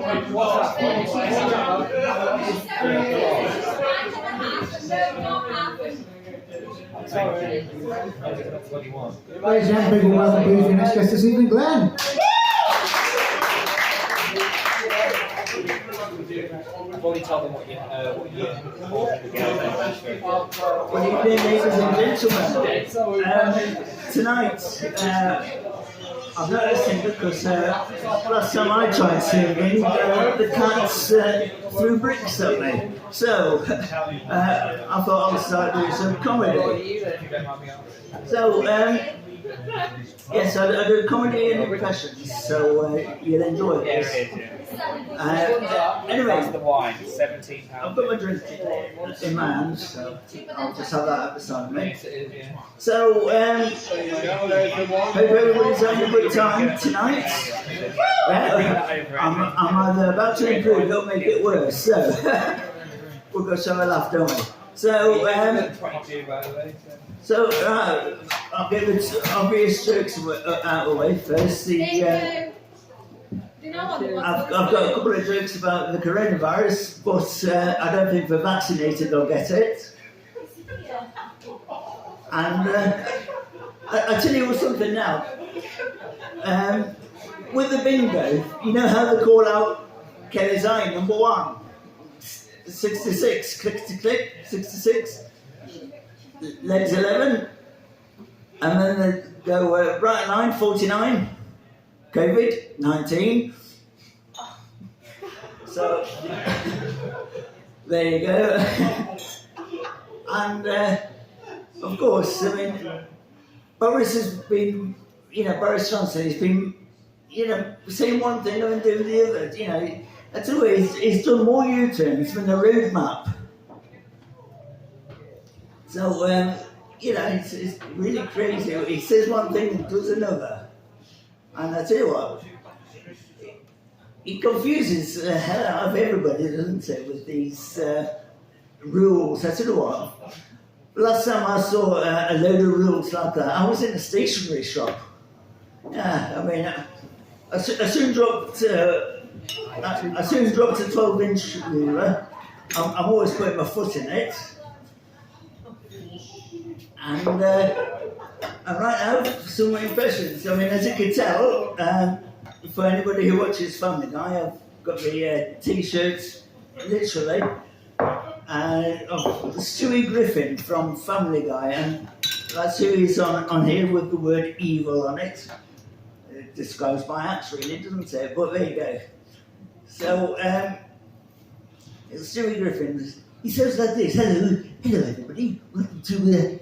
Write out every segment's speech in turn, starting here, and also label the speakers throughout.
Speaker 1: Ladies and gentlemen, welcome to your next guest this evening, Glenn.
Speaker 2: I've already told them what you
Speaker 3: Good evening, ladies and gentlemen. Tonight, I've noticed it because last time I tried singing, the cats threw bricks at me. So, I thought I'll start doing some comedy. So, yes, I do comedy and impressions, so you'll enjoy this. Anyway,
Speaker 2: the wine, £17.
Speaker 3: I've got my drink in my hand, so I'll just have that beside me. So, hope everybody's having a good time tonight. I'm either about to improve or make it worse, so we've got some laugh, don't we? So, I'll get the obvious jokes out of the way first. I've got a couple of jokes about the coronavirus, but I don't think the vaccinated will get it. And I tell you something now. With the bingo, you know how they call out Kelly's Eye, number 1. 66, click to click, 66. Legs 11. And then they go right line, 49. COVID-19. So, there you go. And, of course, I mean, Boris has been, Boris Johnson has been, saying one thing and doing the other, That's all, he's done more U-turns than the road map. So, it's really crazy. He says one thing and does another. And I tell you what, he confuses the hell out of everybody, doesn't he, with these rules. I tell you what, last time I saw a load of rules like that, I was in a stationery shop. Yeah, I mean, I soon dropped a 12-inch ruler. I'm always putting my foot in it. And right now, some impressions. I mean, as you can tell, for anybody who watches Family Guy, I've got the T-shirts, literally, of Stewie Griffin from Family Guy, and that's who is on here with the word evil on it. It describes my acts, really, doesn't it? But there you go. So, Stewie Griffin, he says like this: hello everybody, welcome to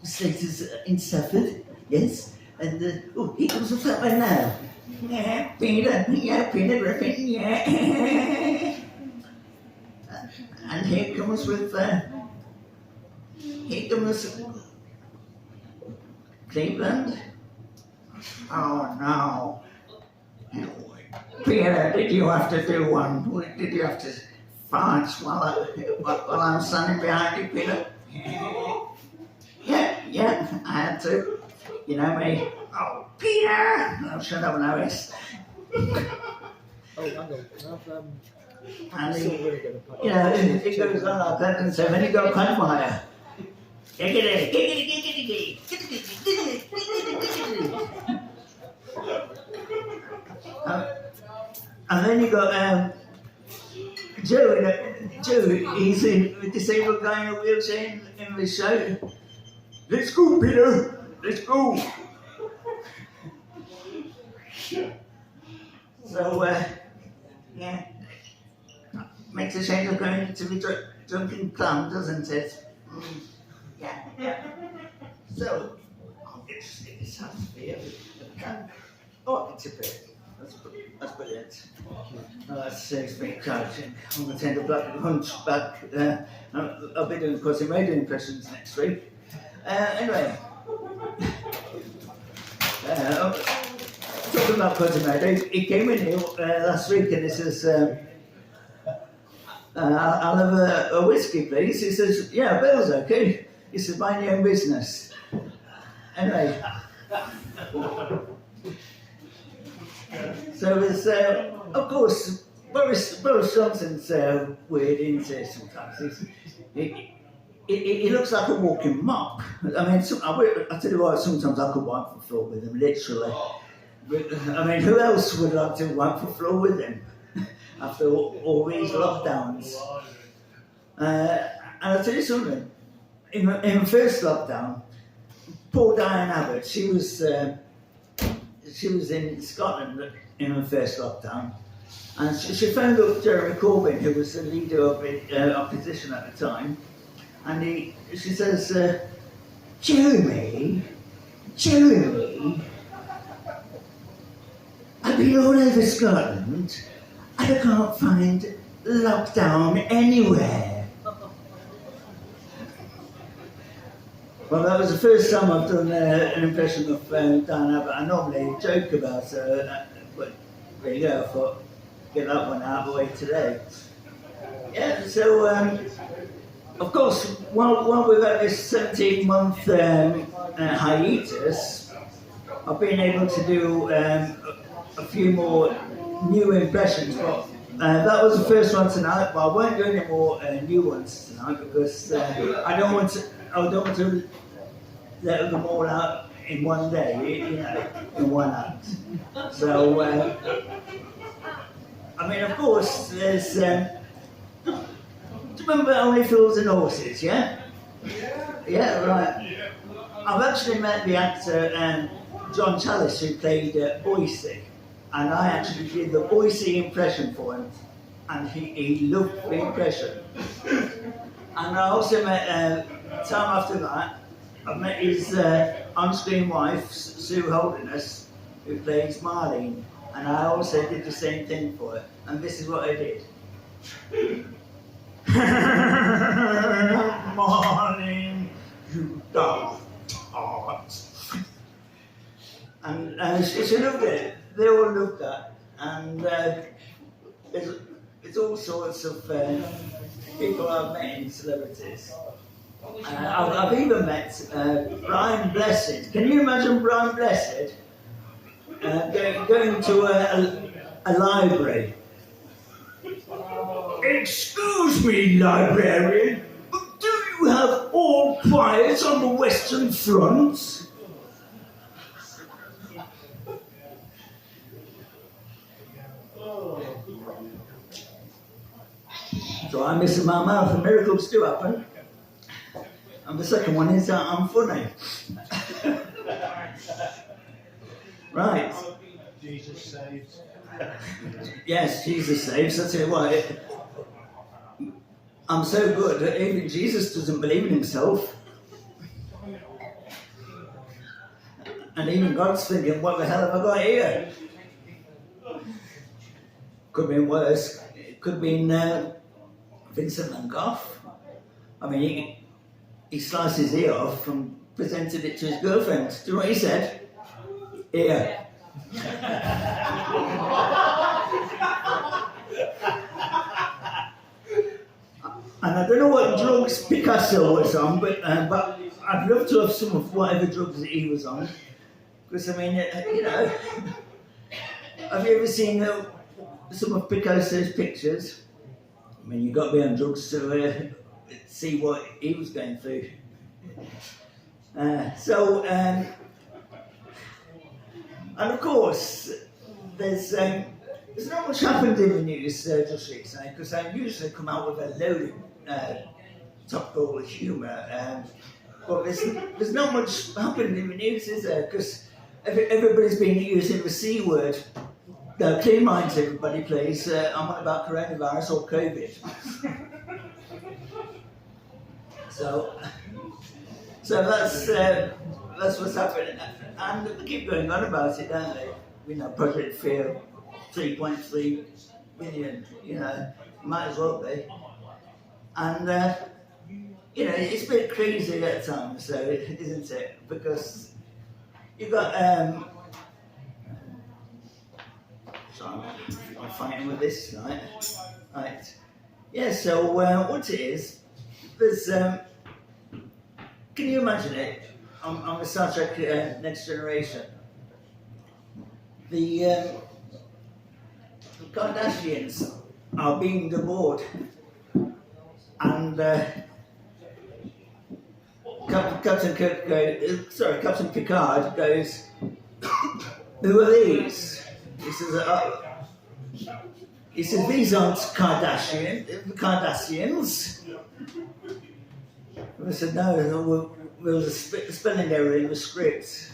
Speaker 3: Status in Stafford, yes, and here comes the fat one now. Yeah, Peter Griffin, yeah. And here comes Cleveland. Oh no. Peter, did you have to do one? Did you have to fart while I'm standing behind you, Peter? Yeah, I had to. You know me. Oh, Peter! Oh, shut up, Lois. And it goes on like that, and so then you got a gunfire. And then you got Joe, he's a disabled guy in a wheelchair in the show. Let's go, Peter! Let's go! So, makes a change of going to be drunken clown, doesn't it? Yeah. So, let's stick this up here. Oh, it's a bit. That's brilliant. That's 6 feet coaching. I'm going to take a hunchback. I'll be doing Cousin Radio impressions next week. Anyway, talking about Cousin Radio, he came in here last week and he says, I'll have a whiskey, please. He says, yeah, Bill's okay. He says, mind your own business. Anyway. So there's, of course, Boris Johnson's weird, isn't he, sometimes? He looks like a walking mop. I mean, I tell you what, sometimes I could wipe the floor with him, literally. But, I mean, who else would like to wipe the floor with him after all these lockdowns? And I'll tell you something, in the first lockdown, poor Diane Abbott, she was in Scotland in the first lockdown, and she phoned up Jeremy Corbyn, who was the leader of the opposition at the time, and she says, Jeremy, I've been all over Scotland and I can't find lockdown anywhere. Well, that was the first time I've done an impression of Diane Abbott. I normally joke about her, but there you go, I thought, get that one out of the way today. Yeah, so, of course, while we've had this 17-month hiatus, I've been able to do a few more new impressions, but that was the first one tonight. But I won't do any more new ones tonight because I don't want to let them all out in one day, you know, in one act. So, I mean, of course, there's. Do you remember Only Fools and Horses? Yeah. Yeah, right. I've actually met the actor John Challis, who played Boise, and I actually did the Boise impression for him, and he loved the impression. And I also met, time after that, I met his on-screen wife, Sue Holderness, who plays Marlene, and I also did the same thing for her, and this is what I did. Marlene, you daft heart. And she loved it. They all loved that. And it's all sorts of people I've met in celebrities. I've even met Brian Blessed. Can you imagine Brian Blessed going to a library? Excuse me, librarian, but do you have all quiet on the Western Front? So I'm missing my mouth, and miracles do happen. And the second one is I'm funny. Right.
Speaker 4: Jesus saves.
Speaker 3: Yes, Jesus saves. I tell you what, I'm so good that even Jesus doesn't believe in himself. And even God's thinking, what the hell have I got here? Could have been worse. It could have been Vincent van Gogh. I mean, he sliced his ear off and presented it to his girlfriend. Do you know what he said? Ear. And I don't know what drugs Picasso was on, but I'd love to have some of whatever drugs that he was on. Because, I mean, you know, have you ever seen some of Picasso's pictures? I mean, you've got to be on drugs to see what he was going through. And of course, there's not much happened in the news just recently, because I usually come out with a load of topical humour, but there's not much happened in the news, is there? Because everybody's been using the C word. Clean minds, everybody, please. I'm on about coronavirus or COVID. So that's what's happening, and they keep going on about it, don't they? You know, Project Fear, 3.3 million. You know, might as well be. And you know, it's a bit crazy at times, so isn't it? Because you've got so I'm fighting with this tonight. Right. Yeah. So what it is, there's can you imagine it? On the Star Trek Next Generation, the Kardashians are beamed aboard, and Captain Picard goes, "Who are these?" He says, "These aren't Cardassians." I said, "No, there was a spelling error in the script.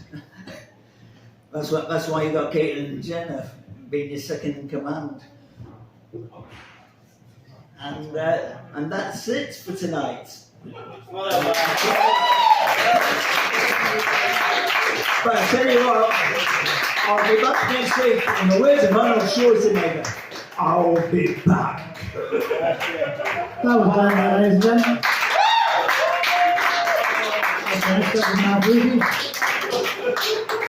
Speaker 3: That's why you got Caitlin and Jenna being your second in command." And that's it for tonight. But I tell you what, I'll be back next week. In the words of Arnold Schwarzenegger, I'll be back.
Speaker 1: That was done, ladies and gentlemen. Okay, that was now briefing.